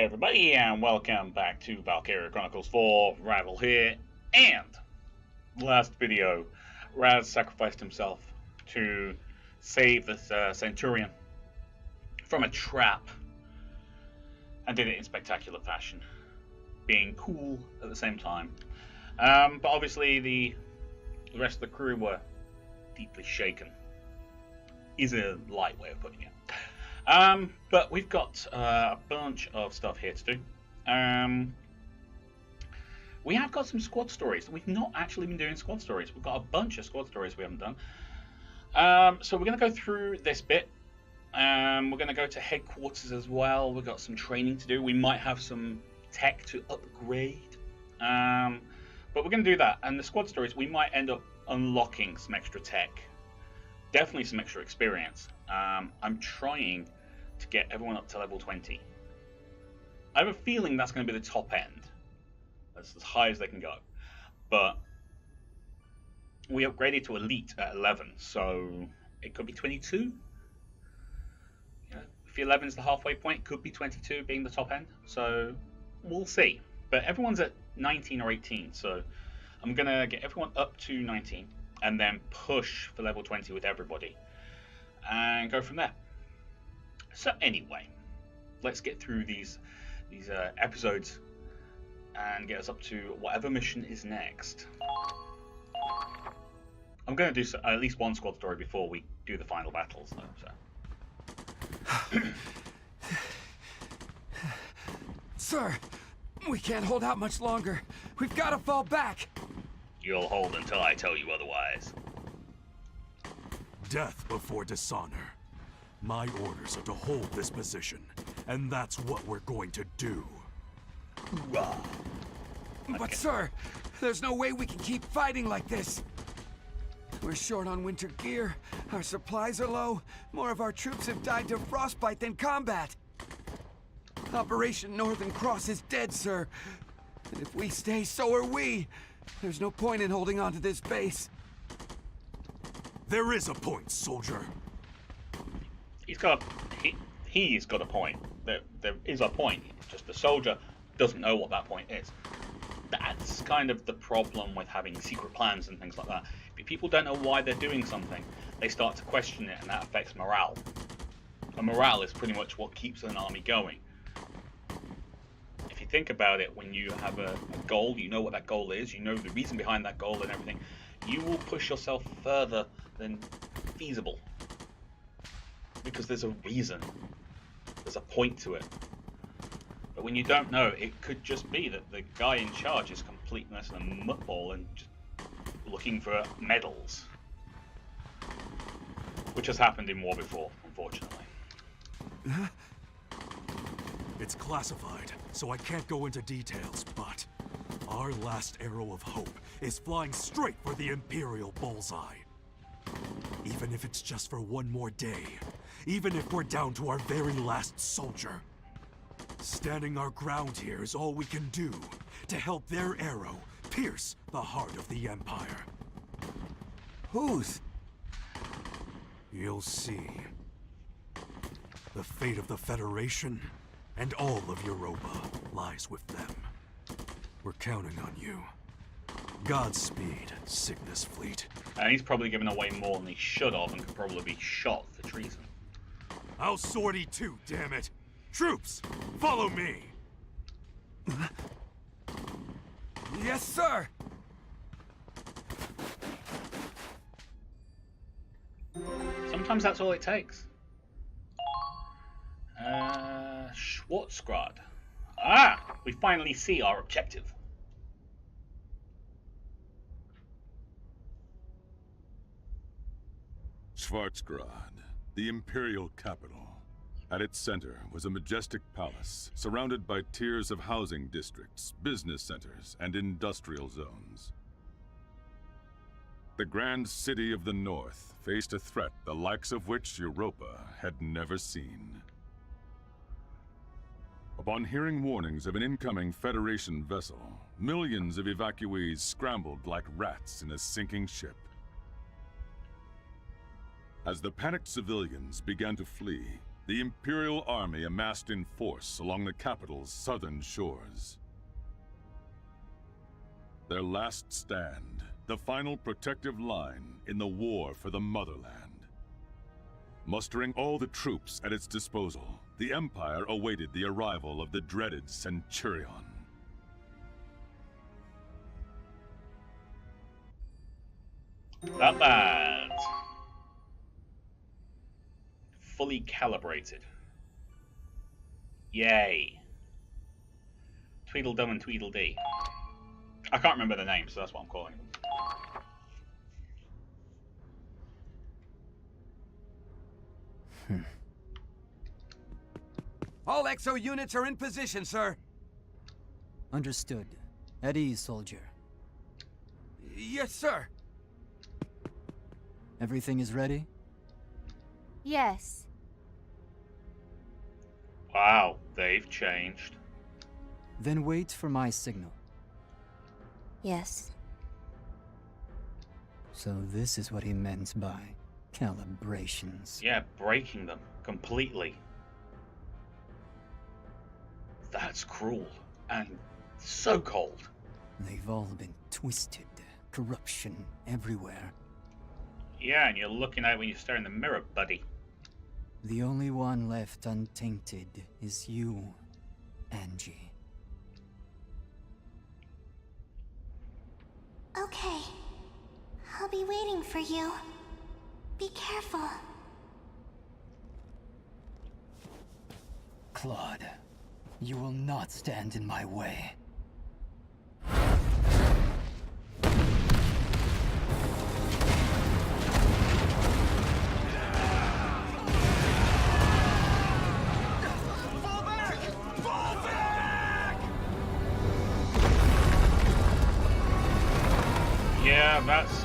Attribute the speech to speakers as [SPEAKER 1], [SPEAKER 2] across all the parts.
[SPEAKER 1] Hey everybody, and welcome back to Valkyria Chronicles 4. Rival here, and last video, Raz sacrificed himself to save this Centurion from a trap, and did it in spectacular fashion, being cool at the same time. But obviously the rest of the crew were deeply shaken, is a light way of putting it. But we've got a bunch of stuff here to do. We have got some squad stories. We've not actually been doing squad stories. We've got a bunch of squad stories we haven't done. So we're going to go through this bit. We're going to go to headquarters as well. We've got some training to do. We might have some tech to upgrade. But we're going to do that. And the squad stories, we might end up unlocking some extra tech. Definitely some extra experience. I'm trying to get everyone up to level 20. I have a feeling that's going to be the top end. That's as high as they can go. But we upgraded to elite at 11, so it could be 22. Yeah, if 11 is the halfway point, it could be 22 being the top end. So we'll see. But everyone's at 19 or 18, so I'm going to get everyone up to 19 and then push for level 20 with everybody and go from there. So anyway, let's get through these episodes and get us up to whatever mission is next. I'm going to do at least one squad story before we do the final battles, though. So.
[SPEAKER 2] Sir, we can't hold out much longer. We've got to fall back.
[SPEAKER 1] You'll hold until I tell you otherwise.
[SPEAKER 3] Death before dishonor. My orders are to hold this position, and that's what we're going to do.
[SPEAKER 1] Hoorah.
[SPEAKER 2] But
[SPEAKER 1] Okay.
[SPEAKER 2] sir, there's no way we can keep fighting like this. We're short on winter gear, our supplies are low, more of our troops have died to frostbite than combat. Operation Northern Cross is dead, sir. And if we stay, so are we. There's no point in holding on to this base.
[SPEAKER 3] There is a point, soldier.
[SPEAKER 1] He's got a point. There is a point. Just the soldier doesn't know what that point is. That's kind of the problem with having secret plans and things like that. If people don't know why they're doing something, they start to question it, and that affects morale. And morale is pretty much what keeps an army going. If you think about it, when you have a goal, you know what that goal is, you know the reason behind that goal and everything, you will push yourself further than feasible. Because there's a reason. There's a point to it. But when you don't know, it could just be that the guy in charge is completeness and a muttball and just looking for medals. Which has happened in war before, unfortunately.
[SPEAKER 3] It's classified, so I can't go into details, but our last arrow of hope is flying straight for the Imperial bullseye. Even if it's just for one more day, even if we're down to our very last soldier. Standing our ground here is all we can do to help their arrow pierce the heart of the Empire.
[SPEAKER 2] Whose?
[SPEAKER 3] You'll see. The fate of the Federation and all of Europa lies with them. We're counting on you. Godspeed, Cygnus Fleet.
[SPEAKER 1] And he's probably given away more than he should have and could probably be shot for treason.
[SPEAKER 3] I'll sortie too, damn it! Troops, follow me!
[SPEAKER 2] Yes, sir!
[SPEAKER 1] Sometimes that's all it takes. Schwarzgrad. Ah! We finally see our objective.
[SPEAKER 4] Schwarzgrad, the imperial capital. At its center was a majestic palace, surrounded by tiers of housing districts, business centers, and industrial zones. The grand city of the north faced a threat the likes of which Europa had never seen. Upon hearing warnings of an incoming Federation vessel, millions of evacuees scrambled like rats in a sinking ship. As the panicked civilians began to flee, the Imperial army amassed in force along the capital's southern shores. Their last stand, the final protective line in the war for the motherland. Mustering all the troops at its disposal, the Empire awaited the arrival of the dreaded Centurion.
[SPEAKER 1] Not bad. Fully calibrated. Yay. Tweedledum and Tweedledee. I can't remember the names, so that's what I'm calling them.
[SPEAKER 2] All EXO units are in position, sir.
[SPEAKER 5] Understood. At ease, soldier.
[SPEAKER 2] Yes, sir.
[SPEAKER 5] Everything is ready?
[SPEAKER 6] Yes.
[SPEAKER 1] Wow, they've changed.
[SPEAKER 5] Then wait for my signal.
[SPEAKER 6] Yes.
[SPEAKER 5] So this is what he meant by calibrations.
[SPEAKER 1] Yeah, breaking them completely. That's cruel and so cold.
[SPEAKER 5] They've all been twisted. Corruption everywhere.
[SPEAKER 1] Yeah, and you're looking at it when you stare in the mirror, buddy.
[SPEAKER 5] The only one left untainted is you, Angie.
[SPEAKER 6] Okay. I'll be waiting for you. Be careful.
[SPEAKER 5] Claude, you will not stand in my way.
[SPEAKER 1] Yeah, that's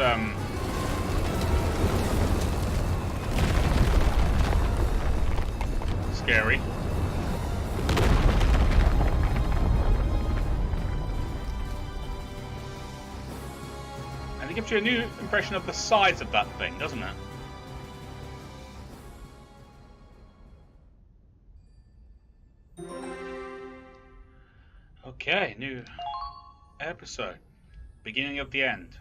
[SPEAKER 1] scary. And it gives you a new impression of the size of that thing, doesn't it? Okay, new episode. Beginning of the end.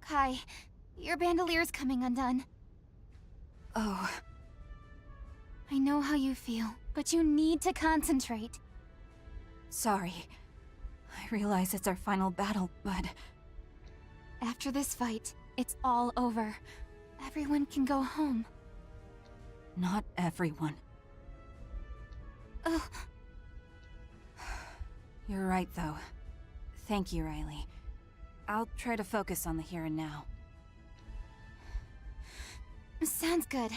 [SPEAKER 6] Kai, your bandelier's coming undone.
[SPEAKER 7] Oh,
[SPEAKER 6] I know how you feel, but you need to concentrate.
[SPEAKER 7] sorry. I realize it's our final battle, but...
[SPEAKER 6] After this fight, it's all over. Everyone can go home.
[SPEAKER 7] not everyone.
[SPEAKER 6] Ugh.
[SPEAKER 7] You're right, though. Thank you, Riley. I'll try to focus on the here and now.
[SPEAKER 6] Sounds good.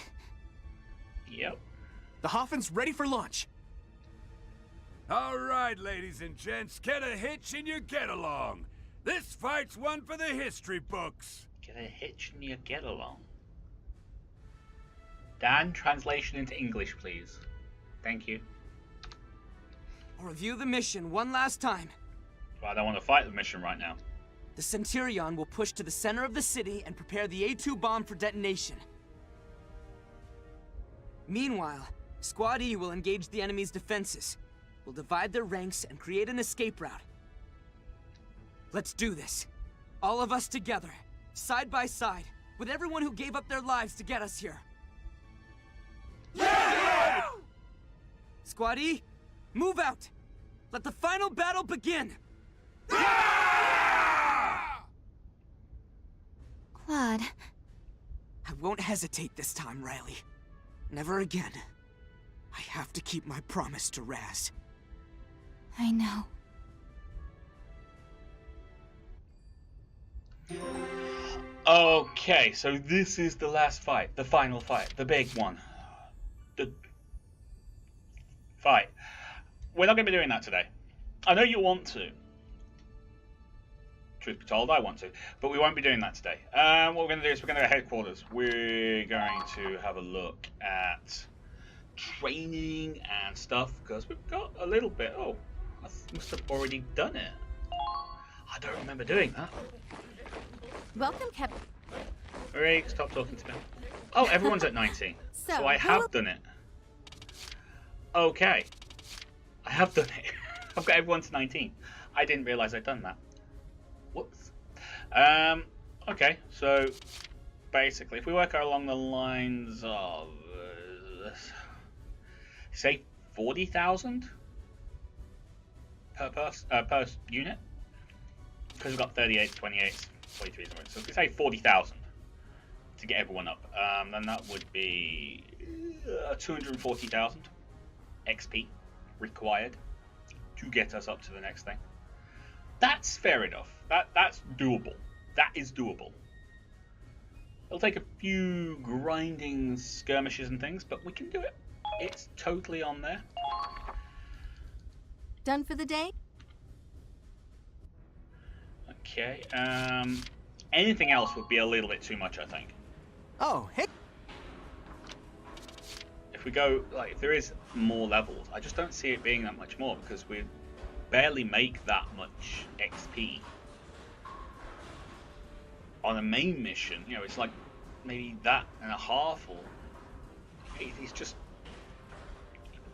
[SPEAKER 1] Yep.
[SPEAKER 8] The Hoffen's ready for launch.
[SPEAKER 2] All right, ladies and gents, get a hitch and you get along. This fight's one for the history books.
[SPEAKER 1] Get a hitch and you get along. Dan, translation into English, please. Thank you.
[SPEAKER 8] I'll review the mission one last time.
[SPEAKER 1] Well, I don't want to fight the mission right now.
[SPEAKER 8] The Centurion will push to the center of the city and prepare the A2 bomb for detonation. Meanwhile, Squad E will engage the enemy's defenses. We'll divide their ranks and create an escape route. Let's do this. All of us together, side by side, with everyone who gave up their lives to get us here. Yeah! Squad E, move out! Let the final battle begin!
[SPEAKER 6] Claude.
[SPEAKER 8] I won't hesitate this time, Riley. Never again. I have to keep my promise to Raz.
[SPEAKER 6] I know.
[SPEAKER 1] Okay, so this is the last fight, the final fight, the big one. The fight. We're not going to be doing that today. I know you want to. Truth be told, I want to. But we won't be doing that today. What we're going to do is we're going to go to headquarters. We're going to have a look at training and stuff, because we've got a little bit. Oh, I must have already done it. I don't remember doing that.
[SPEAKER 6] Welcome, Captain.
[SPEAKER 1] Marie, stop talking to me. Oh, everyone's at 19. So I have done it. Okay. I have done it. I've got everyone to 19. I didn't realise I'd done that. Whoops. Okay, so basically, if we work along the lines of, say, 40,000 per unit, because we've got 38, 28, 43, so if we say 40,000 to get everyone up, then that would be 240,000 XP required to get us up to the next thing. That's fair enough. That's doable. That is doable. It'll take a few grinding skirmishes and things, but we can do it. It's totally on there.
[SPEAKER 9] Done for the day?
[SPEAKER 1] Okay. Anything else would be a little bit too much, I think.
[SPEAKER 8] Oh, hey.
[SPEAKER 1] If we go, like, if there is more levels, I just don't see it being that much more because we barely make that much XP. On a main mission, you know, it's like maybe that and a half, or it's just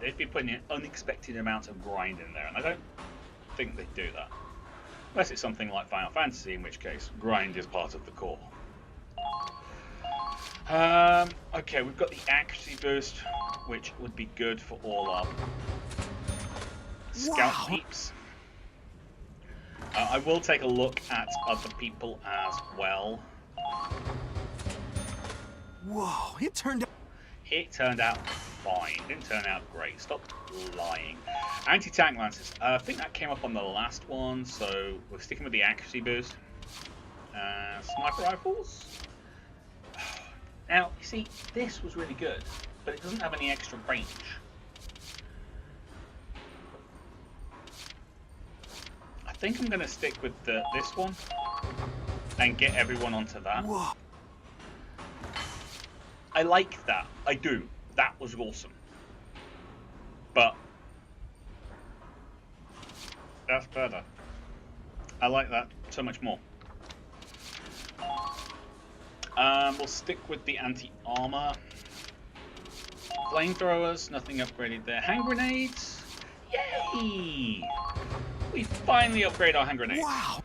[SPEAKER 1] they'd be putting an unexpected amount of grind in there, and I don't think they'd do that unless it's something like Final Fantasy, in which case grind is part of the core. Okay, we've got the accuracy boost, which would be good for all our scout peeps. I will take a look at other people as well.
[SPEAKER 8] Whoa, it turned
[SPEAKER 1] out fine. It didn't turn out great. Stop lying. Anti-tank lances. I think that came up on the last one, so we're sticking with the accuracy boost. Sniper rifles. Now, you see, this was really good, but it doesn't have any extra range. I think I'm going to stick with this one and get everyone onto that.
[SPEAKER 8] Whoa.
[SPEAKER 1] I like that. I do. That was awesome. But that's better. I like that so much more. We'll stick with the anti-armor. Flamethrowers, nothing upgraded there. Hand grenades, yay! We finally upgrade our hand grenades.
[SPEAKER 8] Wow!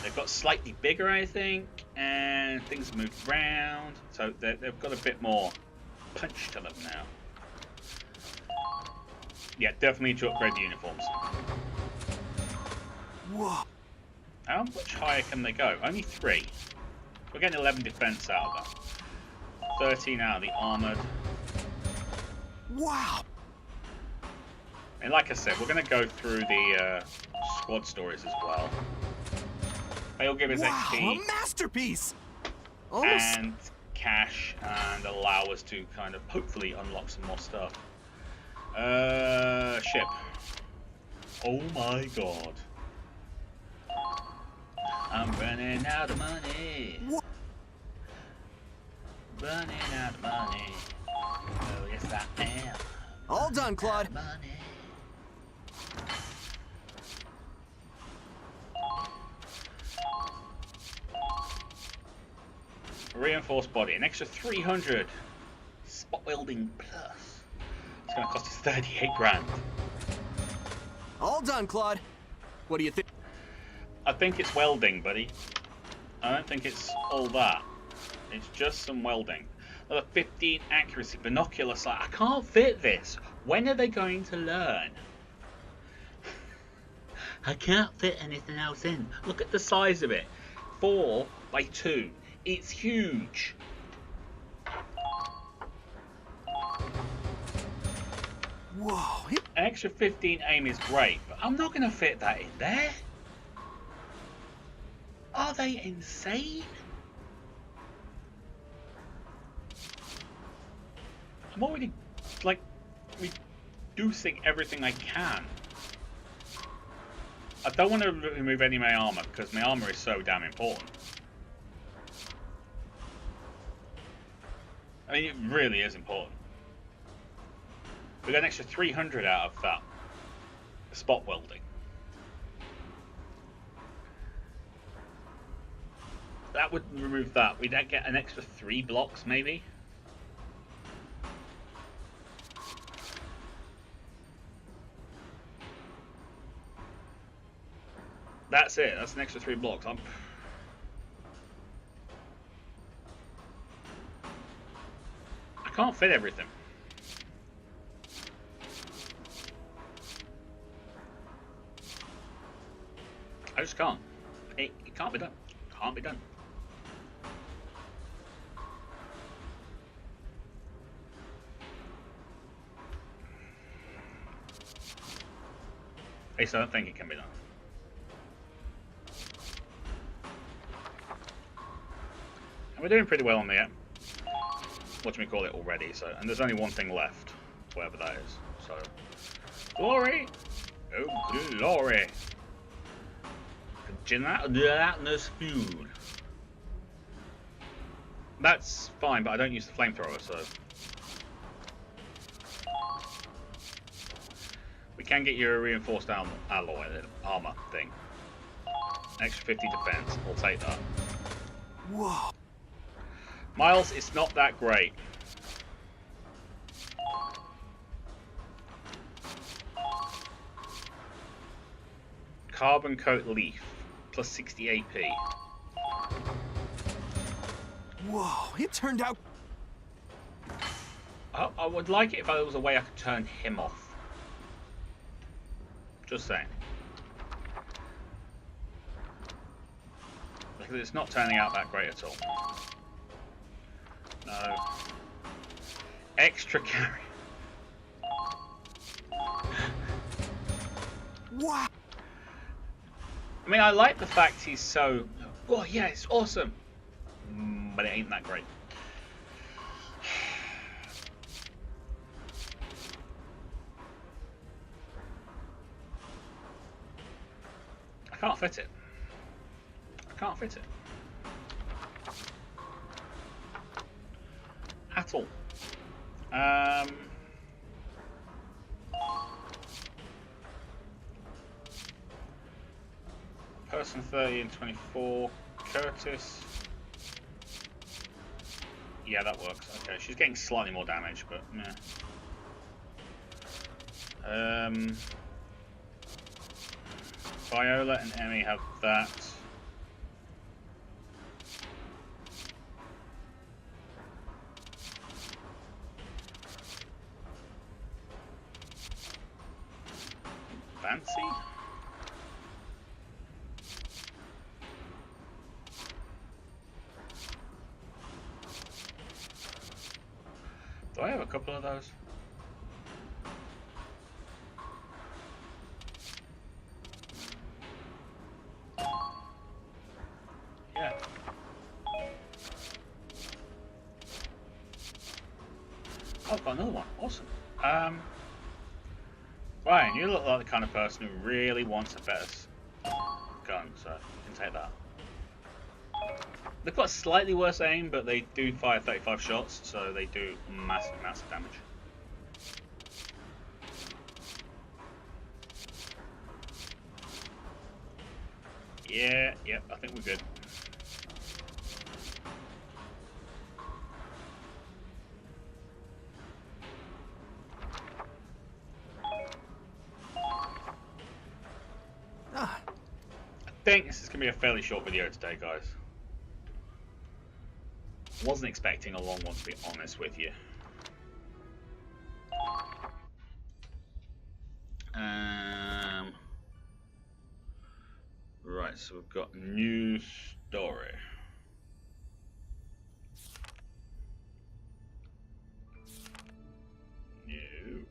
[SPEAKER 1] They've got slightly bigger, I think, and things move around, so they've got a bit more punch to them now. Yeah, definitely need to upgrade the uniforms.
[SPEAKER 8] Whoa!
[SPEAKER 1] How much higher can they go? Only 3. We're getting 11 defense out of that. 13 out of the armored.
[SPEAKER 8] Wow!
[SPEAKER 1] And like I said, we're going to go through the squad stories as well. They'll give us XP.
[SPEAKER 8] A masterpiece!
[SPEAKER 1] And cash, and allow us to kind of hopefully unlock some more stuff. Ship. Oh my god. I'm running out of money.
[SPEAKER 8] What?
[SPEAKER 1] Running out of money. Oh, yes, I am.
[SPEAKER 8] All done, Claude.
[SPEAKER 1] Money. Reinforced body, an extra 300. Spot welding plus. It's going to cost us 38 grand.
[SPEAKER 8] All done, Claude. What do you think?
[SPEAKER 1] I think it's welding, buddy. I don't think it's all that. It's just some welding. Another 15 accuracy, binocular sight. I can't fit this. When are they going to learn? I can't fit anything else in. Look at the size of it. 4 by 2. It's huge.
[SPEAKER 8] Whoa.
[SPEAKER 1] An extra 15 aim is great, but I'm not going to fit that in there. Are they insane? I'm already, like, reducing everything I can. I don't want to remove any of my armor, because my armor is so damn important. I mean, it really is important. We got an extra 300 out of that spot welding. That would remove that. We'd get an extra 3 blocks, maybe. That's it. That's an extra 3 blocks. I can't fit everything. I just can't. It can't be done. Can't be done. At least I don't think it can be done. And we're doing pretty well on the whatchamacallit already, so, and there's only one thing left, whatever that is. So, glory! Oh, glory! Gelatinous food. That's fine, but I don't use the flamethrower, so. We can get you a reinforced alloy, armor thing. Extra 50 defense, we'll take that.
[SPEAKER 2] Whoa.
[SPEAKER 1] Miles, it's not that great. Carbon coat leaf, plus 60 AP.
[SPEAKER 2] Whoa, it turned out...
[SPEAKER 1] I would like it if there was a way I could turn him off. Just saying. Because it's not turning out that great at all. No. Extra carry.
[SPEAKER 2] Wow.
[SPEAKER 1] I mean, I like the fact he's so... Oh, yeah, it's awesome. But it ain't that great. I can't fit it. I can't fit it. At all. Person 30 and 24. Curtis. Yeah, that works. Okay, she's getting slightly more damage, but meh. Viola and Emmy have that. Fancy? Do I have a couple of those? Yeah. Oh, I've got another one. Awesome. Ryan, you look like the kind of person who really wants a better gun, so you can take that. They've got slightly worse aim, but they do fire 35 shots, so they do massive, massive damage. Yeah, yep, I think we're good. I think this is going to be a fairly short video today, guys. Wasn't expecting a long one, to be honest with you. Right, so we've got new story. New.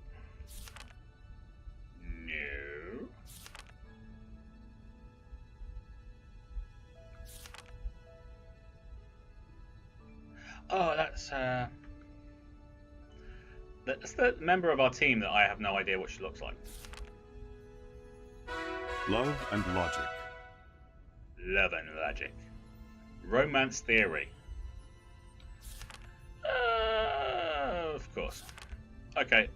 [SPEAKER 1] Oh, that's the member of our team that I have no idea what she looks like.
[SPEAKER 4] Love and logic.
[SPEAKER 1] Love and logic. Romance theory. Of course. Okay.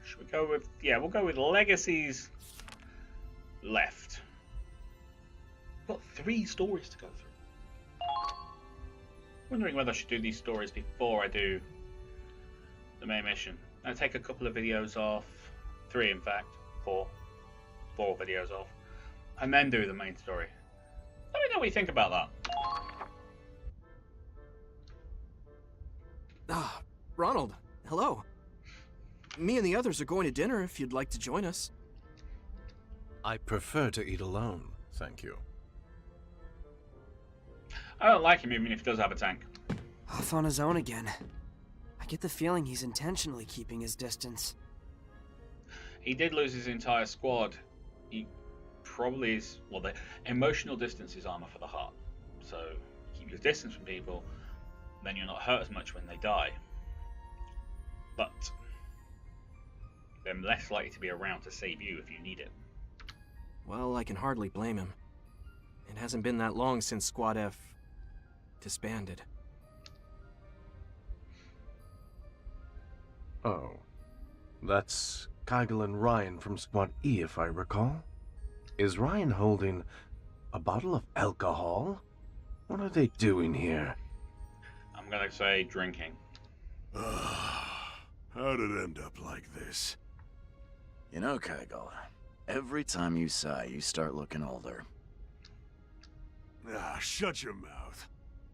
[SPEAKER 1] Should we go with? Yeah, we'll go with legacies. Left. I've got 3 stories to go through. Wondering whether I should do these stories before I do the main mission. I take a couple of videos off, 3 in fact, 4 videos off, and then do the main story. Let me know what you think about that.
[SPEAKER 9] Ah, Ronald, hello. Me and the others are going to dinner if you'd like to join us.
[SPEAKER 10] I prefer to eat alone, thank you.
[SPEAKER 1] I don't like him even if he does have a tank.
[SPEAKER 8] Off on his own again. I get the feeling he's intentionally keeping his distance.
[SPEAKER 1] He did lose his entire squad. He probably is, well, the emotional distance is armor for the heart. So keep your distance from people, then you're not hurt as much when they die. But they're less likely to be around to save you if you need it.
[SPEAKER 9] Well, I can hardly blame him. It hasn't been that long since Squad F disbanded.
[SPEAKER 10] Oh, that's Kygel and Ryan from Squad E, if I recall. Is Ryan holding a bottle of alcohol? What are they doing here?
[SPEAKER 1] I'm gonna say drinking.
[SPEAKER 11] How'd it end up like this?
[SPEAKER 12] You know, Kygel, every time you sigh, you start looking older.
[SPEAKER 11] Ah, shut your mouth.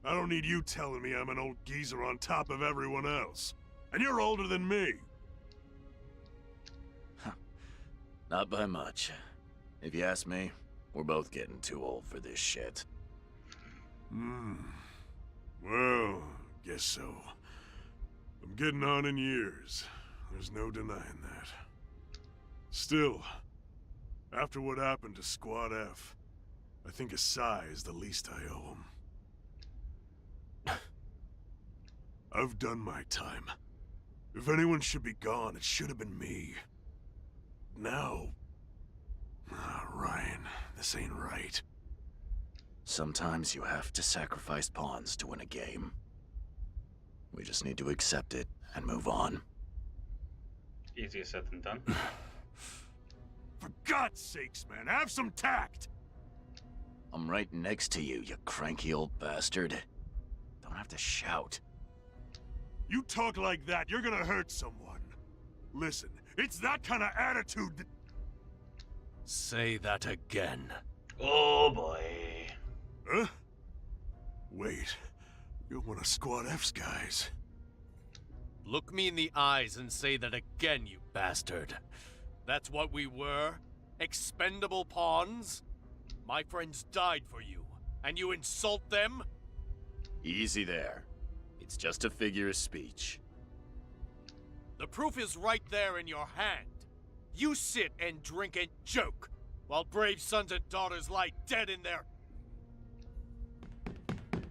[SPEAKER 11] I don't need you telling me I'm an old geezer on top of everyone else. And you're older than me.
[SPEAKER 12] Not by much. If you ask me, we're both getting too old for this shit.
[SPEAKER 11] Well, guess so. I'm getting on in years. There's no denying that. Still, after what happened to Squad F, I think a sigh is the least I owe him. I've done my time. If anyone should be gone, it should have been me. Now... Ryan, this ain't right.
[SPEAKER 12] Sometimes you have to sacrifice pawns to win a game. We just need to accept it and move on.
[SPEAKER 1] Easier said than done.
[SPEAKER 11] For God's sakes, man, have some tact!
[SPEAKER 12] I'm right next to you, you cranky old bastard. Don't have to shout.
[SPEAKER 11] You talk like that, you're gonna hurt someone. Listen, it's that kind of attitude that...
[SPEAKER 10] Say that again.
[SPEAKER 1] Oh boy.
[SPEAKER 11] Huh? Wait, you're one of Squad F's guys.
[SPEAKER 10] Look me in the eyes and say that again, you bastard. That's what we were? Expendable pawns? My friends died for you, and you insult them?
[SPEAKER 12] Easy there. It's just a figure of speech.
[SPEAKER 10] The proof is right there in your hand. You sit and drink and joke, while brave sons and daughters lie dead in their...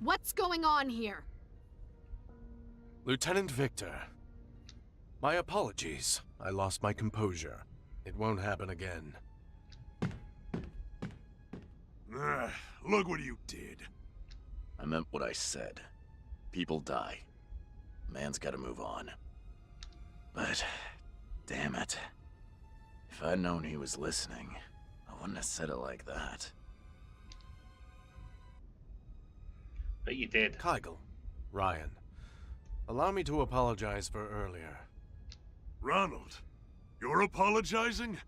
[SPEAKER 13] What's going on here?
[SPEAKER 10] Lieutenant Victor. My apologies. I lost my composure. It won't happen again.
[SPEAKER 11] Look what you did.
[SPEAKER 12] I meant what I said. People die. Man's gotta move on. But, damn it. If I'd known he was listening, I wouldn't have said it like that.
[SPEAKER 1] But you did.
[SPEAKER 10] Kygel. Ryan. Allow me to apologize for earlier.
[SPEAKER 11] Ronald, you're apologizing?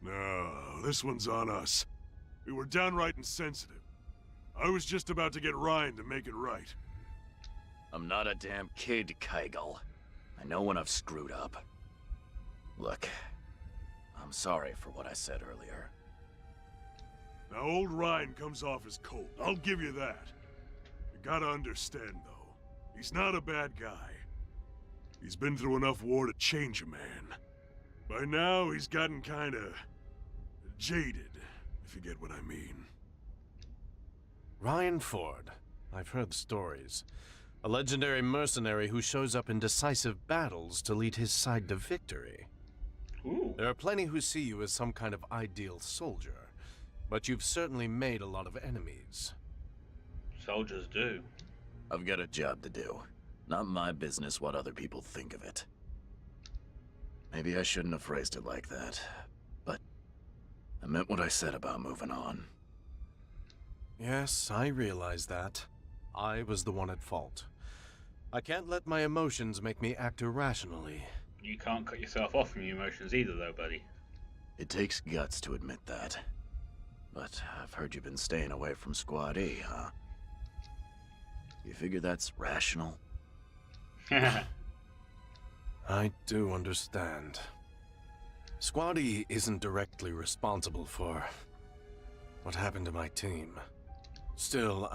[SPEAKER 11] No, this one's on us. We were downright insensitive. I was just about to get Ryan to make it right.
[SPEAKER 12] I'm not a damn kid, Kygel. I know when I've screwed up. Look, I'm sorry for what I said earlier.
[SPEAKER 11] Now, old Ryan comes off as cold, I'll give you that. You gotta understand, though, he's not a bad guy. He's been through enough war to change a man. By now, he's gotten kinda... jaded, if you get what I mean.
[SPEAKER 10] Ryan Ford. I've heard stories. A legendary mercenary who shows up in decisive battles to lead his side to victory.
[SPEAKER 1] Ooh.
[SPEAKER 10] There are plenty who see you as some kind of ideal soldier, but you've certainly made a lot of enemies.
[SPEAKER 1] Soldiers do.
[SPEAKER 12] I've got a job to do. Not my business what other people think of it. Maybe I shouldn't have phrased it like that, but I meant what I said about moving on.
[SPEAKER 3] Yes, I realize that. I was the one at fault. I can't let my emotions make me act irrationally.
[SPEAKER 1] You can't cut yourself off from your emotions either, though, buddy.
[SPEAKER 12] It takes guts to admit that. But I've heard you've been staying away from Squad E, huh? You figure that's rational?
[SPEAKER 3] I do understand. Squad E isn't directly responsible for what happened to my team. Still,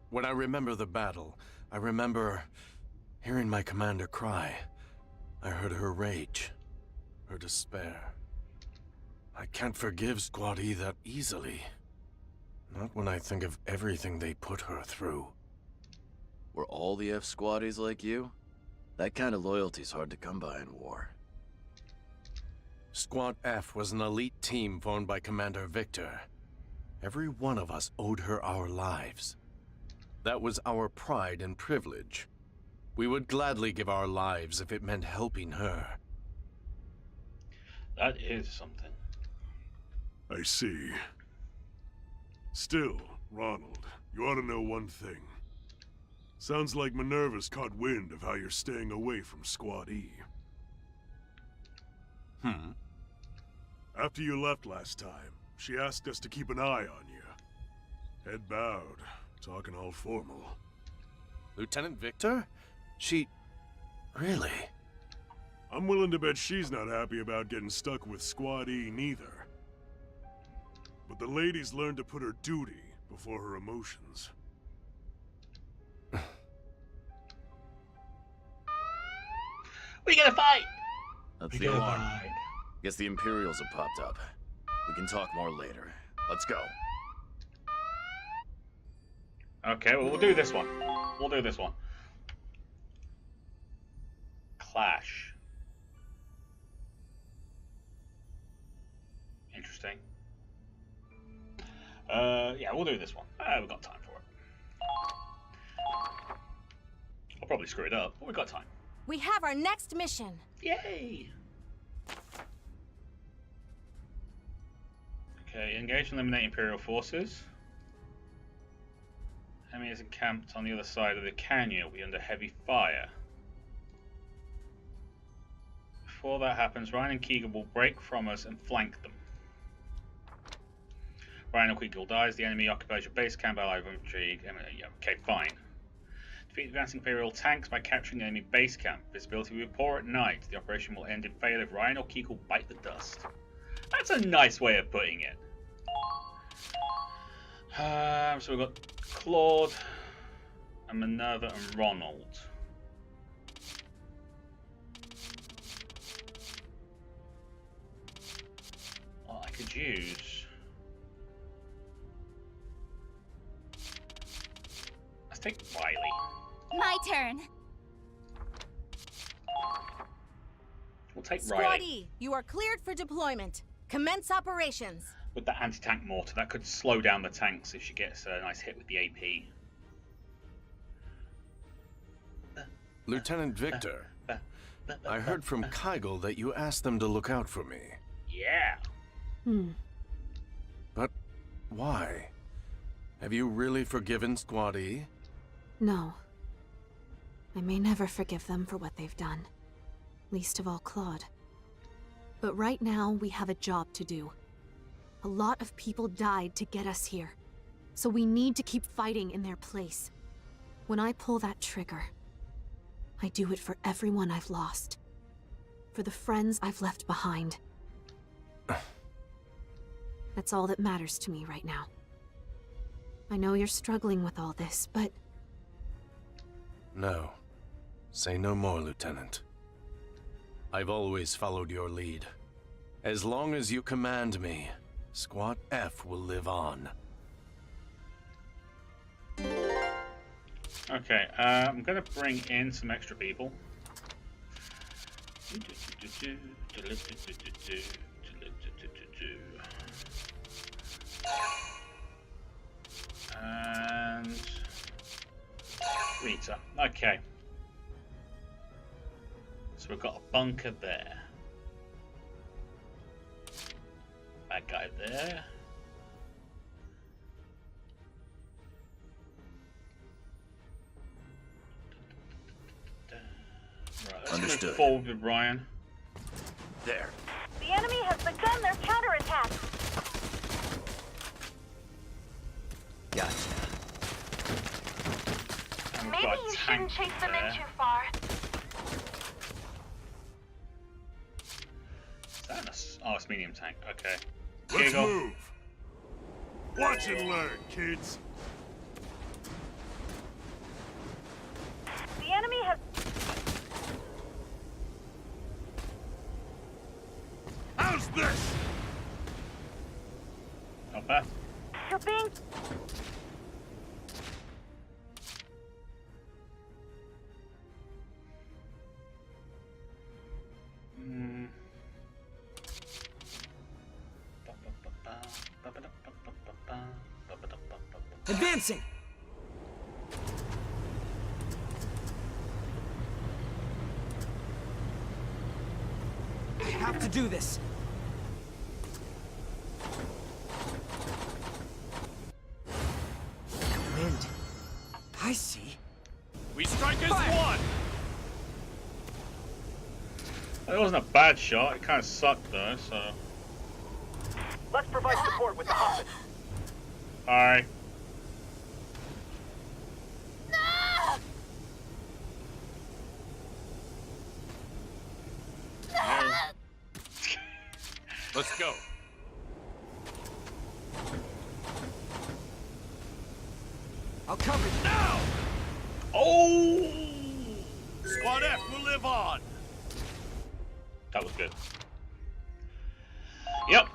[SPEAKER 3] when I remember the battle, I remember hearing my commander cry. I heard her rage, her despair. I can't forgive Squad E that easily. Not when I think of everything they put her through.
[SPEAKER 12] Were all the F Squaddies like you? That kind of loyalty's hard to come by in war.
[SPEAKER 3] Squad F was an elite team formed by Commander Victor. Every one of us owed her our lives. That was our pride and privilege. We would gladly give our lives if it meant helping her.
[SPEAKER 1] That is something.
[SPEAKER 11] I see. Still, Ronald, you ought to know one thing. Sounds like Minerva's caught wind of how you're staying away from Squad E. After you left last time, she asked us to keep an eye on you. Head bowed, talking all formal.
[SPEAKER 3] Lieutenant Victor? She... really?
[SPEAKER 11] I'm willing to bet she's not happy about getting stuck with Squad E neither. But the lady's learned to put her duty before her emotions.
[SPEAKER 1] We gotta fight!
[SPEAKER 12] That's the alarm. Guess the Imperials have popped up. We can talk more later. Let's go.
[SPEAKER 1] Okay, well, we'll do this one. We'll do this one. Clash. Interesting. Yeah, we'll do this one. We've got time for it. I'll probably screw it up, but we've got time.
[SPEAKER 14] We have our next mission.
[SPEAKER 1] Yay! Okay, engage and eliminate Imperial forces. Enemy is encamped on the other side of the canyon. Will be under heavy fire. Before that happens, Ryan and Keegan will break from us and flank them. Ryan and Keegan dies. The enemy occupies your base camp. Allied infantry. Yeah, okay, fine. Defeat advancing Imperial tanks by capturing the enemy base camp. Visibility will be poor at night. The operation will end in failure if Ryan or Keegan bite the dust. That's a nice way of putting it. So we've got Claude and Minerva and Ronald. Well, I could use... Let's take Riley.
[SPEAKER 6] My turn.
[SPEAKER 1] We'll take
[SPEAKER 14] Squad
[SPEAKER 1] Riley.
[SPEAKER 14] E, you are cleared for deployment. Commence operations.
[SPEAKER 1] With that anti-tank mortar, that could slow down the tanks if she gets a nice hit with the AP.
[SPEAKER 3] Lieutenant Victor, I heard from Kygel that you asked them to look out for me.
[SPEAKER 1] Yeah.
[SPEAKER 3] But why? Have you really forgiven Squad E?
[SPEAKER 14] No. I may never forgive them for what they've done. Least of all Claude. But right now, we have a job to do. A lot of people died to get us here. So we need to keep fighting in their place. When I pull that trigger, I do it for everyone I've lost. For the friends I've left behind. That's all that matters to me right now. I know you're struggling with all this, but...
[SPEAKER 3] No. Say no more, Lieutenant. I've always followed your lead. As long as you command me, Squad F will live on.
[SPEAKER 1] Okay, I'm going to bring in some extra people. And Rita. Okay. So we've got a bunker there. That guy there.
[SPEAKER 12] Understood.
[SPEAKER 1] forward with Ryan.
[SPEAKER 12] There.
[SPEAKER 15] The enemy has begun their counterattack.
[SPEAKER 5] Gotcha.
[SPEAKER 1] And we've
[SPEAKER 15] Maybe
[SPEAKER 1] got a
[SPEAKER 15] you
[SPEAKER 1] tank
[SPEAKER 15] shouldn't chase them in
[SPEAKER 1] there.
[SPEAKER 15] too far.
[SPEAKER 1] Is that oh, it's medium tank. Okay.
[SPEAKER 11] Let's
[SPEAKER 1] Giggle.
[SPEAKER 11] move. Watch and learn, kids.
[SPEAKER 15] The enemy has...
[SPEAKER 11] How's this?
[SPEAKER 1] Not bad.
[SPEAKER 15] You're being...
[SPEAKER 1] Hmm.
[SPEAKER 8] Advancing! I have to do this. Wind. I see.
[SPEAKER 10] We strike as
[SPEAKER 8] Fire!
[SPEAKER 10] one!
[SPEAKER 1] It wasn't a bad shot. It kind of sucked though. So.
[SPEAKER 15] Let's provide support with the Hoffman.
[SPEAKER 1] Alright.
[SPEAKER 10] Let's go.
[SPEAKER 8] I'll cover you.
[SPEAKER 10] Now!
[SPEAKER 1] Oh!
[SPEAKER 10] Squad F will live on!
[SPEAKER 1] That was good. Yep.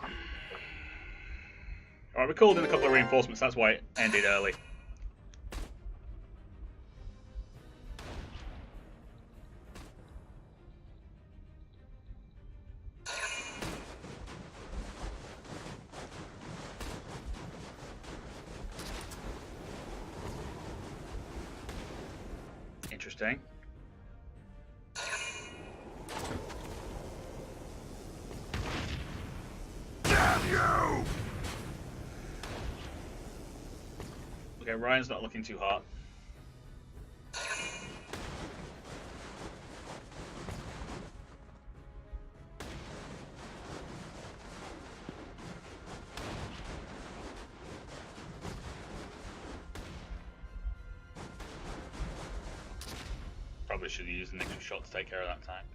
[SPEAKER 1] Alright, we called in a couple of reinforcements. That's why it ended early. Interesting.
[SPEAKER 11] Damn you!
[SPEAKER 1] Okay, Ryan's not looking too hot. Probably should have used an extra shot to take care of that tank.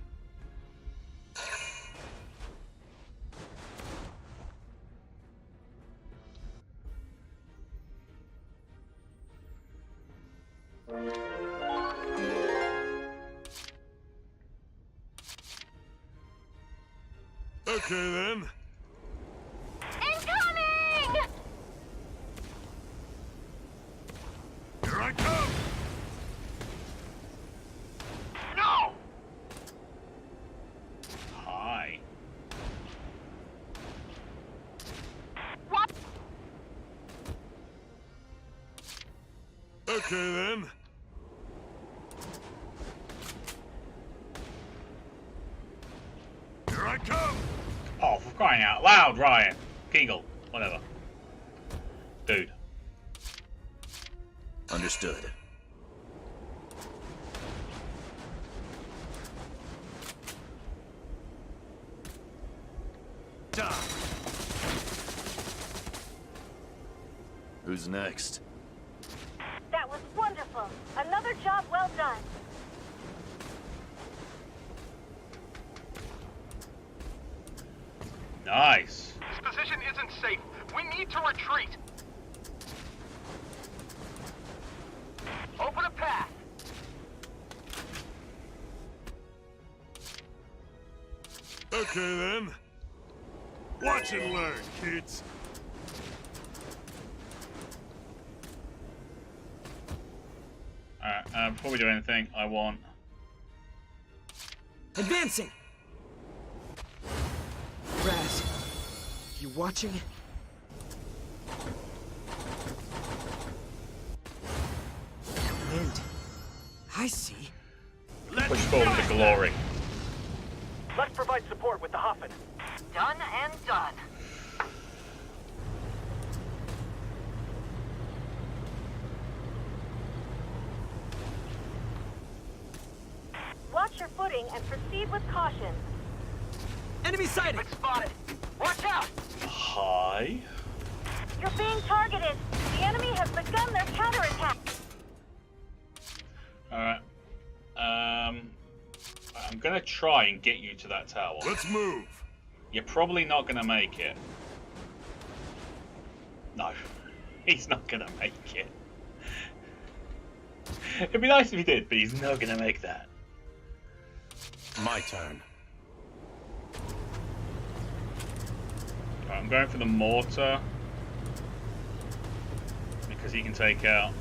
[SPEAKER 11] Okay then.
[SPEAKER 15] Incoming!
[SPEAKER 11] Here I come!
[SPEAKER 15] No!
[SPEAKER 1] Hi.
[SPEAKER 15] What?
[SPEAKER 11] Okay then. Here I come!
[SPEAKER 1] Oh, for crying out loud, Ryan. Kegel. Whatever. Dude.
[SPEAKER 12] Understood.
[SPEAKER 10] Die!
[SPEAKER 12] Who's next?
[SPEAKER 15] That was wonderful. Another job well done.
[SPEAKER 1] Nice.
[SPEAKER 15] This position isn't safe. We need to retreat. Open a path.
[SPEAKER 11] Okay then. Watch and learn, kids.
[SPEAKER 1] Alright, before we do anything, I want...
[SPEAKER 8] Advancing! Raz, you watching? Wind. I see.
[SPEAKER 1] push forward to glory.
[SPEAKER 15] Let's provide support with the Hoffman. Done and done. Watch your footing. reloading and proceed with caution.
[SPEAKER 8] Enemy sighted!
[SPEAKER 15] Been spotted! Watch out!
[SPEAKER 1] Hi.
[SPEAKER 15] You're being targeted! The enemy has begun their counterattack!
[SPEAKER 1] Alright. I'm gonna try and get you to that tower.
[SPEAKER 11] Let's move!
[SPEAKER 1] You're probably not gonna make it. No. He's not gonna make it. It'd be nice if he did, but he's not gonna make that.
[SPEAKER 3] My turn.
[SPEAKER 1] Right, I'm going for the mortar. Because he can take out.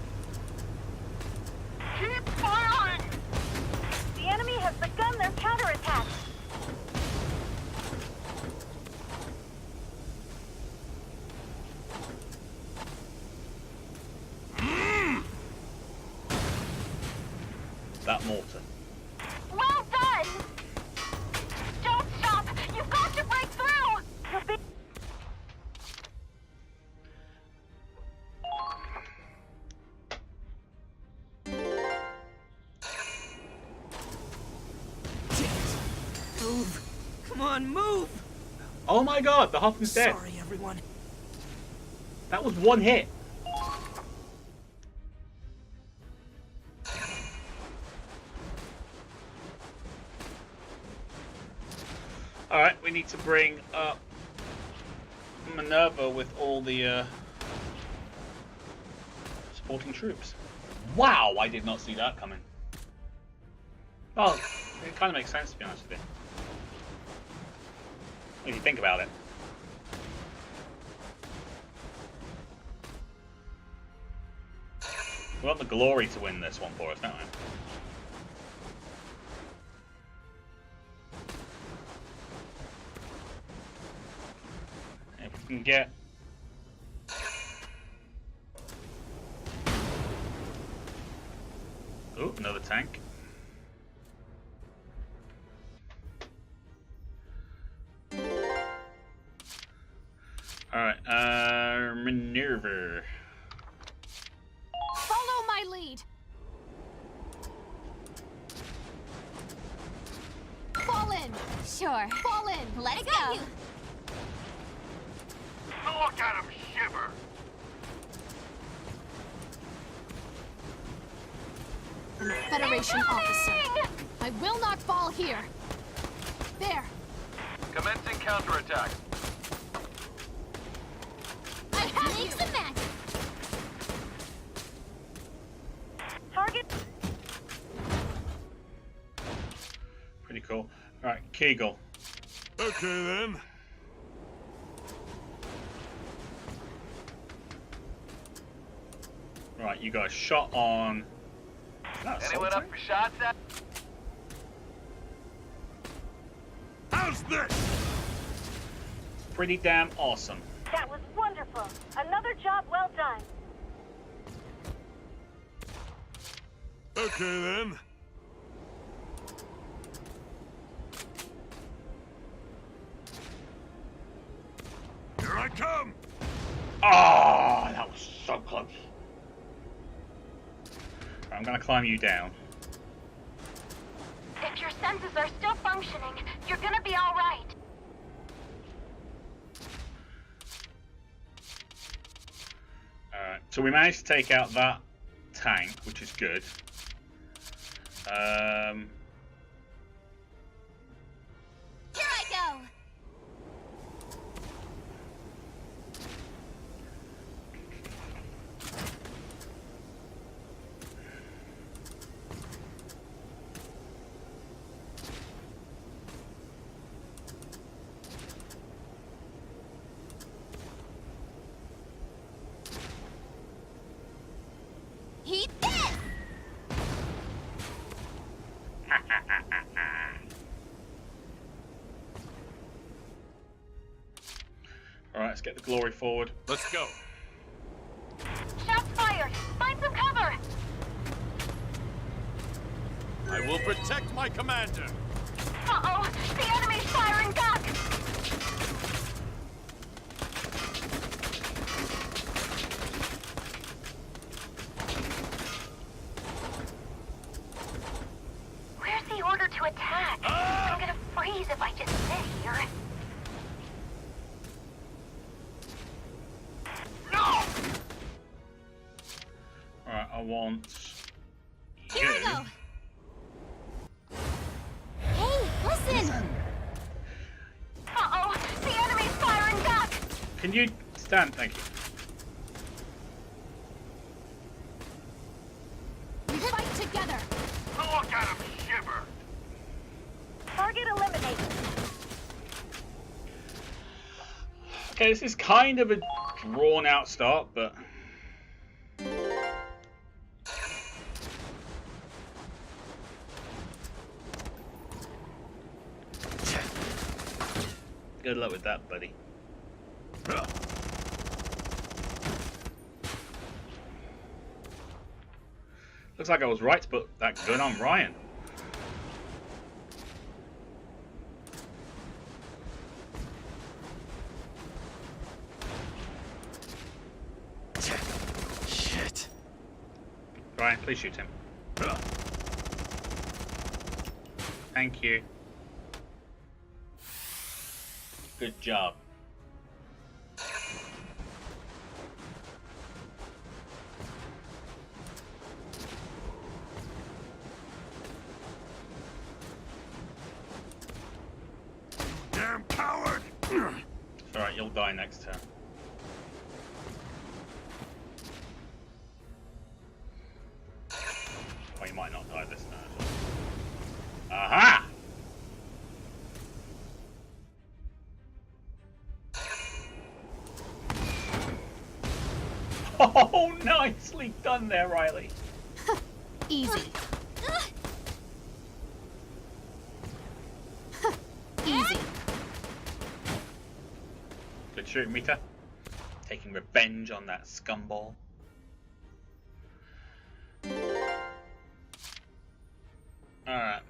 [SPEAKER 15] Keep firing! The enemy has begun their counterattack!
[SPEAKER 1] That mortar.
[SPEAKER 15] Well done! Don't stop! You've got to break through! You're being...
[SPEAKER 8] Move! Come on, move!
[SPEAKER 1] Oh my god, the Hoffman's dead.
[SPEAKER 8] Sorry, everyone.
[SPEAKER 1] That was one hit. Alright, we need to bring up Minerva with all the supporting troops. Wow, I did not see that coming. Oh, it kind of makes sense to be honest with you. If you think about it. We want the glory to win this one for us, don't we? If we can get... Oh, another tank. Alright, Minerva.
[SPEAKER 13] Follow my lead. Fall in.
[SPEAKER 6] Sure.
[SPEAKER 13] Fall in.
[SPEAKER 6] Let's go.
[SPEAKER 15] Look at him shiver!
[SPEAKER 13] I'm a Federation officer. I will not fall here. There.
[SPEAKER 15] Commencing counterattack.
[SPEAKER 13] I have you.
[SPEAKER 6] Mix and match.
[SPEAKER 15] Target.
[SPEAKER 1] Pretty cool. Alright, Kegel.
[SPEAKER 11] Okay then.
[SPEAKER 1] Right, you guys shot on...
[SPEAKER 15] Anyone up for shots at?
[SPEAKER 11] How's this?
[SPEAKER 1] Pretty damn awesome.
[SPEAKER 15] That was wonderful. Another job well done.
[SPEAKER 11] Okay then. Here I come!
[SPEAKER 1] Oh, that was so close. I'm gonna climb you down.
[SPEAKER 15] If your senses are still functioning, you're gonna be all right.
[SPEAKER 1] Alright, so we managed to take out that tank, which is good.
[SPEAKER 6] Here I go. Eat this!
[SPEAKER 1] Alright, let's get the glory forward.
[SPEAKER 10] Let's go.
[SPEAKER 15] Shots fired! Find some cover!
[SPEAKER 10] I will protect my commander.
[SPEAKER 15] Uh-oh! The enemy's firing back! Where's the order to attack?
[SPEAKER 1] I want you.
[SPEAKER 6] Here we go. Hey, listen.
[SPEAKER 15] Uh-oh, the enemy's firing back.
[SPEAKER 1] Can you stand? Thank you.
[SPEAKER 13] We fight together.
[SPEAKER 11] Look at him shiver.
[SPEAKER 15] Target eliminated.
[SPEAKER 1] Okay, this is kind of a drawn-out start, but good luck with that, buddy. Looks like I was right to put that gun on Ryan.
[SPEAKER 12] Shit.
[SPEAKER 1] Ryan, please shoot him. Thank you. Good job.
[SPEAKER 11] Damn coward!
[SPEAKER 1] It's alright, you'll die next turn. Well, you might not die this turn. Aha! Oh, nicely done there, Riley.
[SPEAKER 13] Easy. Easy.
[SPEAKER 1] Good shooting, Mita. Taking revenge on that scumball. Alright.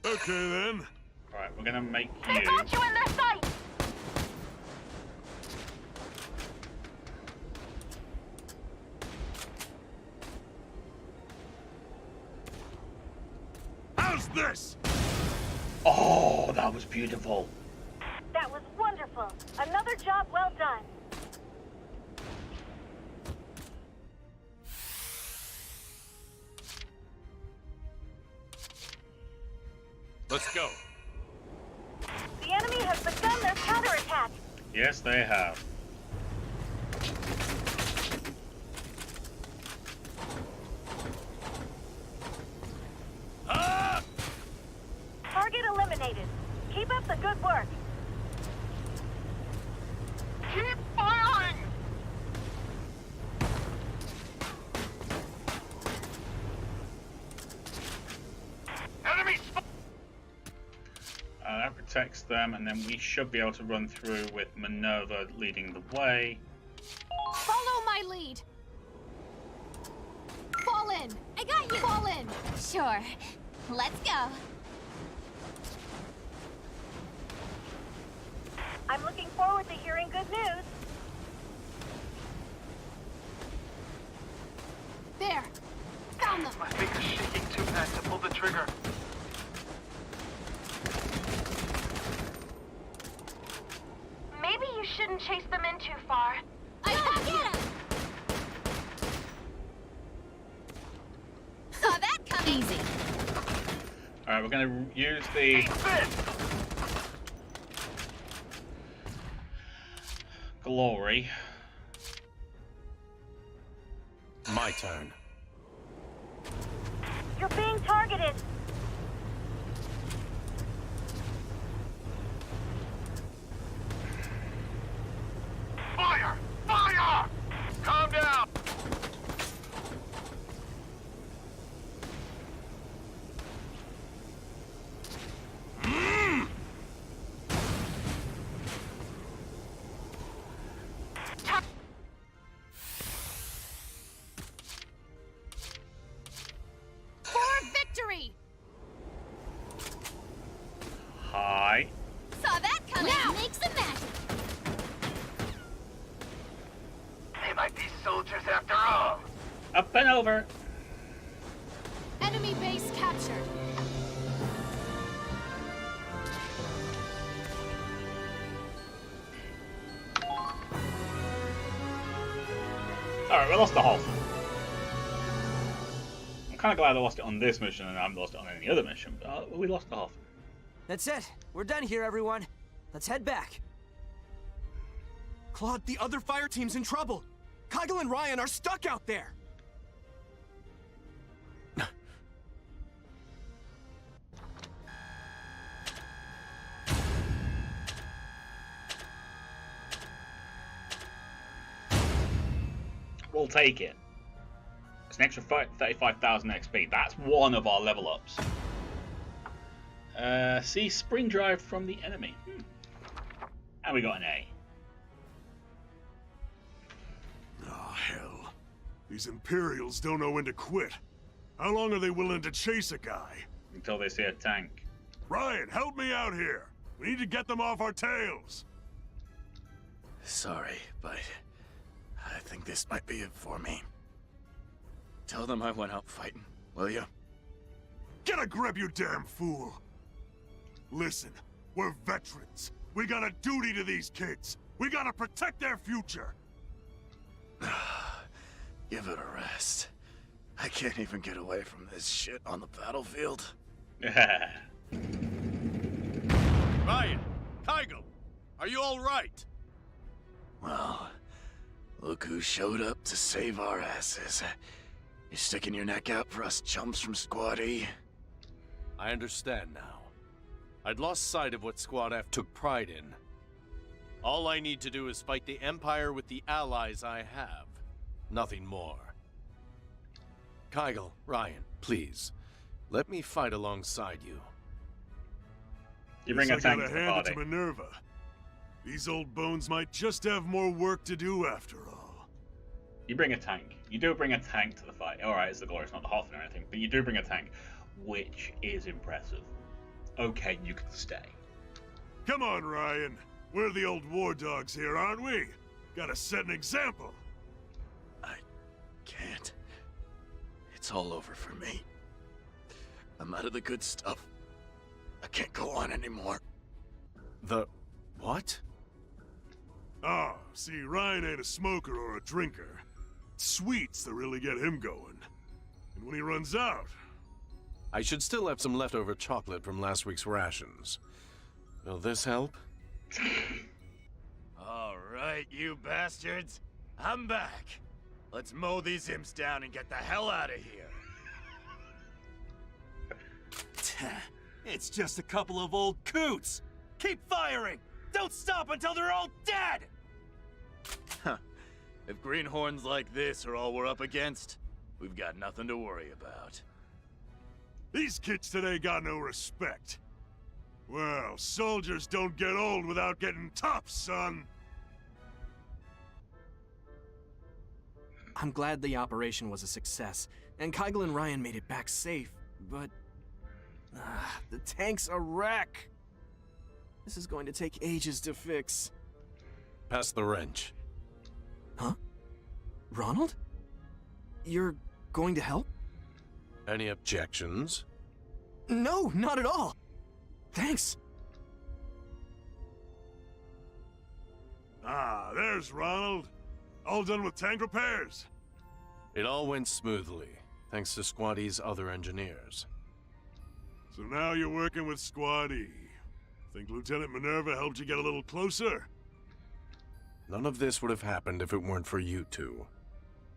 [SPEAKER 11] Okay then.
[SPEAKER 1] Alright, we're gonna make
[SPEAKER 15] They
[SPEAKER 1] you.
[SPEAKER 15] got you in their sight.
[SPEAKER 11] How's this?
[SPEAKER 1] Oh, that was beautiful.
[SPEAKER 15] That was wonderful. Another job well done.
[SPEAKER 10] Let's go.
[SPEAKER 15] The enemy has begun their counterattack.
[SPEAKER 1] Yes, they have.
[SPEAKER 15] Target eliminated. Keep up the good work. Keep firing!
[SPEAKER 11] Enemy
[SPEAKER 1] That protects them, and then we should be able to run through with Minerva leading the way.
[SPEAKER 13] Follow my lead. Fall in.
[SPEAKER 6] I got you.
[SPEAKER 13] Fall in.
[SPEAKER 6] Sure. Let's go.
[SPEAKER 15] I'm looking forward to hearing good news.
[SPEAKER 13] There. Found them.
[SPEAKER 11] My finger's shaking too bad to pull the trigger.
[SPEAKER 15] Maybe you shouldn't chase them in too far.
[SPEAKER 13] I have you.
[SPEAKER 6] Get him. Saw that coming.
[SPEAKER 13] Easy.
[SPEAKER 1] Alright, we're gonna use the glory.
[SPEAKER 3] My turn.
[SPEAKER 15] You're being targeted.
[SPEAKER 11] Fire! Fire! Calm down!
[SPEAKER 13] For victory.
[SPEAKER 1] Hi.
[SPEAKER 6] Saw that coming.
[SPEAKER 13] Now.
[SPEAKER 6] Make some magic.
[SPEAKER 11] They might be soldiers after all.
[SPEAKER 1] Up and over.
[SPEAKER 13] Enemy base captured.
[SPEAKER 1] Alright, we lost the Hoff. I'm kind of glad I lost it on this mission and I haven't lost it on any other mission, but we lost the Hoff.
[SPEAKER 8] That's it. We're done here, everyone. Let's head back.
[SPEAKER 9] Claude, the other fire team's in trouble. Kygel and Ryan are stuck out there.
[SPEAKER 1] We'll take it. It's an extra 35,000 XP. That's one of our level ups. See spring drive from the enemy. And we got an A.
[SPEAKER 11] Oh, hell. These Imperials don't know when to quit. How long are they willing to chase a guy?
[SPEAKER 1] Until they see a tank.
[SPEAKER 11] Ryan, help me out here. We need to get them off our tails.
[SPEAKER 12] Sorry, but I think this might be it for me. Tell them I went out fighting, will you?
[SPEAKER 11] Get a grip, you damn fool! Listen, we're veterans. We got a duty to these kids. We gotta protect their future.
[SPEAKER 12] Give it a rest. I can't even get away from this shit on the battlefield.
[SPEAKER 10] Ryan, Kygel, are you all right?
[SPEAKER 12] Well, look who showed up to save our asses. You sticking your neck out for us chumps from Squad E?
[SPEAKER 10] I understand now. I'd lost sight of what Squad F took pride in. All I need to do is fight the Empire with the allies I have. Nothing more. Kygel, Ryan, please, let me fight alongside you.
[SPEAKER 1] You bring a tank to the
[SPEAKER 11] hand
[SPEAKER 1] party.
[SPEAKER 11] it to Minerva. These old bones might just have more work to do after all.
[SPEAKER 1] You bring a tank. You do bring a tank to the fight. Alright, it's the Glory, it's not the Hoff or anything, but you do bring a tank, which is impressive. Okay, you can stay.
[SPEAKER 11] Come on, Ryan. We're the old war dogs here, aren't we? Gotta set an example.
[SPEAKER 12] I can't. It's all over for me. I'm out of the good stuff. I can't go on anymore.
[SPEAKER 10] The... what?
[SPEAKER 11] Ah, see, Ryan ain't a smoker or a drinker. It's sweets that really get him going. And when he runs out...
[SPEAKER 10] I should still have some leftover chocolate from last week's rations. Will this help?
[SPEAKER 16] All right, you bastards. I'm back. Let's mow these imps down and get the hell out of here.
[SPEAKER 3] It's just a couple of old coots. Keep firing. Don't stop until they're all dead.
[SPEAKER 16] Huh. If greenhorns like this are all we're up against, we've got nothing to worry about.
[SPEAKER 11] These kids today got no respect. Well, soldiers don't get old without getting tough, son.
[SPEAKER 9] I'm glad the operation was a success, and Kygel and Ryan made it back safe, but... the tank's a wreck. This is going to take ages to fix.
[SPEAKER 10] Pass the wrench.
[SPEAKER 9] Huh? Ronald? You're going to help?
[SPEAKER 10] Any objections?
[SPEAKER 9] No, not at all. Thanks.
[SPEAKER 11] Ah, there's Ronald. All done with tank repairs.
[SPEAKER 10] It all went smoothly, thanks to Squad E's other engineers.
[SPEAKER 11] So now you're working with Squad E. Think Lieutenant Minerva helped you get a little closer?
[SPEAKER 10] None of this would have happened if it weren't for you two.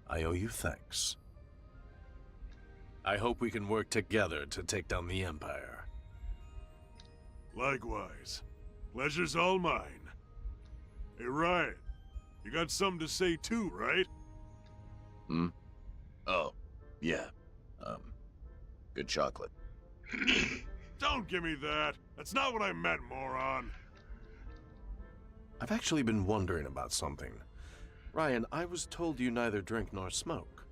[SPEAKER 10] I owe you thanks. I hope we can work together to take down the Empire.
[SPEAKER 11] Likewise. Pleasure's all mine. Hey, Ryan, you got something to say too, right?
[SPEAKER 12] Hmm? Oh, yeah. Good chocolate.
[SPEAKER 11] Don't give me that. That's not what I meant, moron.
[SPEAKER 10] I've actually been wondering about something. Ryan, I was told you neither drink nor smoke.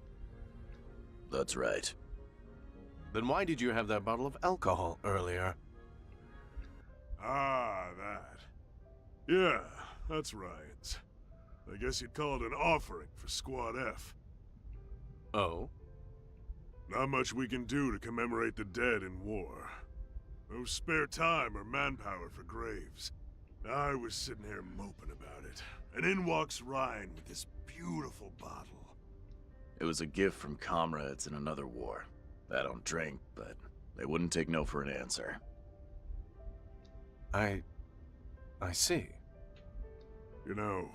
[SPEAKER 12] That's right.
[SPEAKER 10] Then why did you have that bottle of alcohol earlier?
[SPEAKER 11] Ah, that. Yeah, that's Ryan's. I guess you'd call it an offering for Squad F.
[SPEAKER 10] Oh?
[SPEAKER 11] Not much we can do to commemorate the dead in war. No spare time or manpower for graves. I was sitting here moping about it, and in walks Ryan with this beautiful bottle.
[SPEAKER 12] It was a gift from comrades in another war. I don't drink, but they wouldn't take no for an answer.
[SPEAKER 17] I see.
[SPEAKER 11] You know,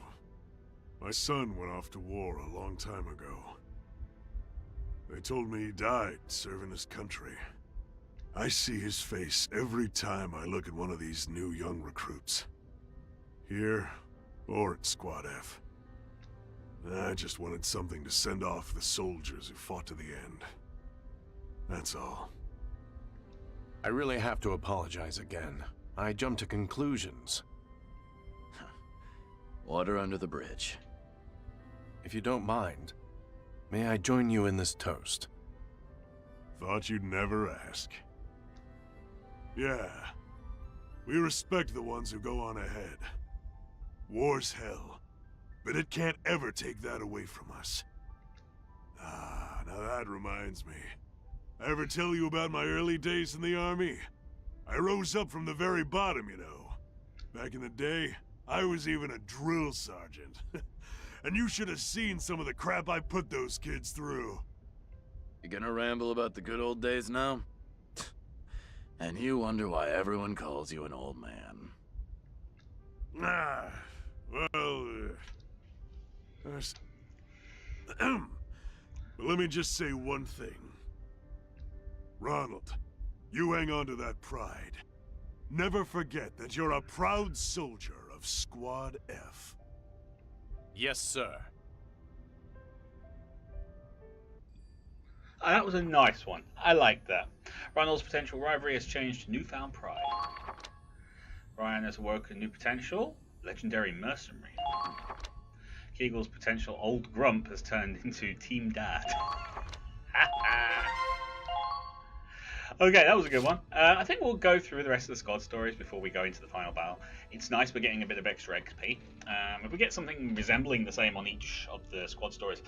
[SPEAKER 11] my son went off to war a long time ago. They told me he died serving his country. I see his face every time I look at one of these new young recruits. Here, or at Squad F. I just wanted something to send off the soldiers who fought to the end. That's all.
[SPEAKER 17] I really have to apologize again. I jumped to conclusions.
[SPEAKER 12] Water under the bridge.
[SPEAKER 17] If you don't mind, may I join you in this toast?
[SPEAKER 11] Thought you'd never ask. Yeah. We respect the ones who go on ahead. War's hell, but it can't ever take that away from us. Ah, now that reminds me. I ever tell you about my early days in the army? I rose up from the very bottom, you know. Back in the day, I was even a drill sergeant. And you should have seen some of the crap I put those kids through.
[SPEAKER 12] You gonna ramble about the good old days now? And you wonder why everyone calls you an old man.
[SPEAKER 11] Ah, well, but let me just say one thing. Ronald, you hang on to that pride. Never forget that you're a proud soldier of Squad F.
[SPEAKER 10] Yes, sir.
[SPEAKER 1] That was a nice one. I like that. Ronald's potential rivalry has changed to newfound pride. Ryan has awoken new potential, legendary mercenary. Keagle's potential old grump has turned into Team Dad. Okay, that was a good one. I think we'll go through the rest of the squad stories before we go into the final battle. It's nice we're getting a bit of extra XP. If we get something resembling the same on each of the squad stories,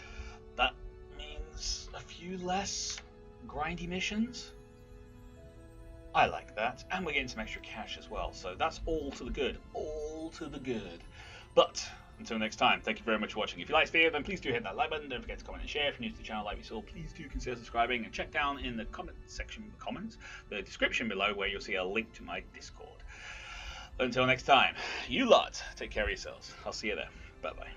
[SPEAKER 1] that means a few less grindy missions. I like that. And we're getting some extra cash as well. So that's all to the good. All to the good. But until next time, thank you very much for watching. If you liked the video, then please do hit that like button. Don't forget to comment and share. If you're new to the channel like we saw, please do consider subscribing. And check down in the comment section, the description below, where you'll see a link to my Discord. But until next time, you lot, take care of yourselves. I'll see you there. Bye-bye.